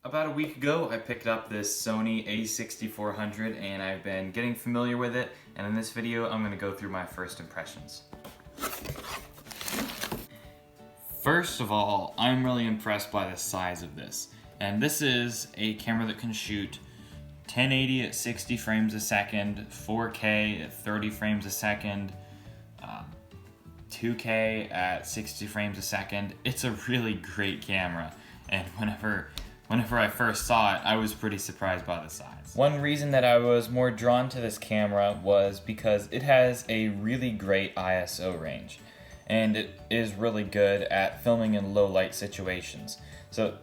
About a week ago, I picked up this Sony a6400 and I've been getting familiar with it, and in this video I'm going to go through my first impressions. First of all, I'm really impressed by the size of this. And this is a camera that can shoot 1080 at 60 frames a second, 4K at 30 frames a second, 2K at 60 frames a second. It's a really great camera, and whenever I first saw it, I was pretty surprised by the size. One reason that I was more drawn to this camera was because it has a really great ISO range, and it is really good at filming in low light situations. So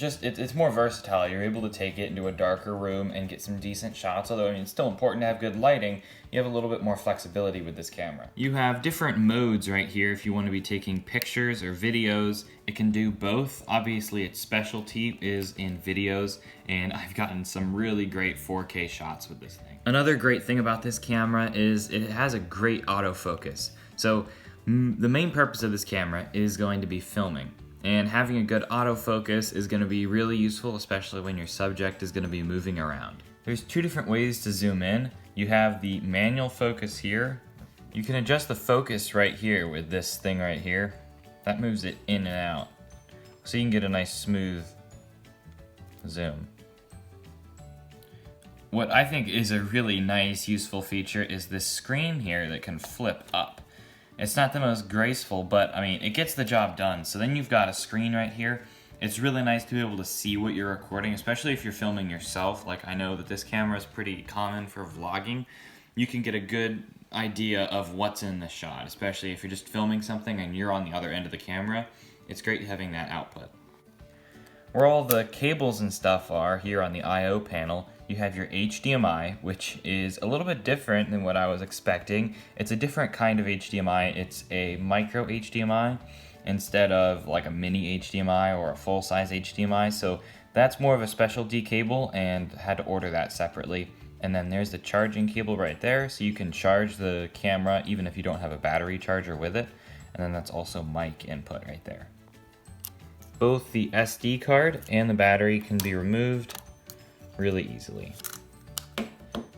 it's more versatile. You're able to take it into a darker room and get some decent shots, although I mean, it's still important to have good lighting. You have a little bit more flexibility with this camera. You have different modes right here if you want to be taking pictures or videos. It can do both. Obviously its specialty is in videos, and I've gotten some really great 4K shots with this thing. Another great thing about this camera is it has a great autofocus. So the main purpose of this camera is going to be filming. And having a good autofocus is going to be really useful, especially when your subject is going to be moving around. There's two different ways to zoom in. You have the manual focus here. You can adjust the focus right here with this thing right here. That moves it in and out, so you can get a nice smooth zoom. What I think is a really nice, useful feature is this screen here that can flip up. It's not the most graceful, but I mean, it gets the job done. So then you've got a screen right here. It's really nice to be able to see what you're recording, especially if you're filming yourself. Like, I know that this camera is pretty common for vlogging. You can get a good idea of what's in the shot, especially if you're just filming something and you're on the other end of the camera. It's great having that output. Where all the cables and stuff are here on the I/O panel, you have your HDMI, which is a little bit different than what I was expecting. It's a different kind of HDMI. It's a micro HDMI instead of like a mini HDMI or a full-size HDMI. So that's more of a specialty cable, and had to order that separately. And then there's the charging cable right there, so you can charge the camera even if you don't have a battery charger with it. And then that's also mic input right there. Both the SD card and the battery can be removed really easily.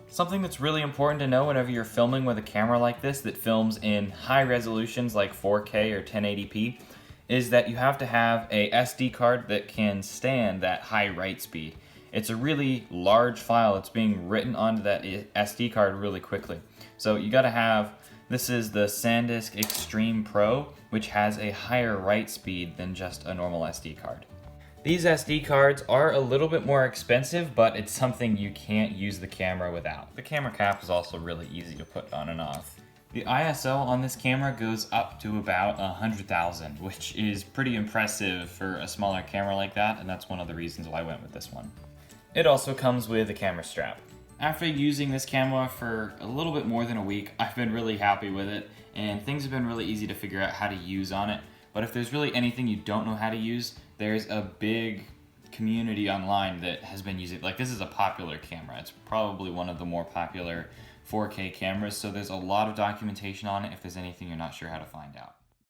Something that's really important to know whenever you're filming with a camera like this that films in high resolutions like 4K or 1080p is that you have to have a SD card that can stand that high write speed. It's a really large file that's being written onto that SD card really quickly. So you gotta have, this is the SanDisk Extreme Pro, which has a higher write speed than just a normal SD card. These SD cards are a little bit more expensive, but it's something you can't use the camera without. The camera cap is also really easy to put on and off. The ISO on this camera goes up to about 100,000, which is pretty impressive for a smaller camera like that, and that's one of the reasons why I went with this one. It also comes with a camera strap. After using this camera for a little bit more than a week, I've been really happy with it, and things have been really easy to figure out how to use on it. But if there's really anything you don't know how to use, there's a big community online that has been using, like, this is a popular camera. It's probably one of the more popular 4K cameras, so there's a lot of documentation on it if there's anything you're not sure how to find out.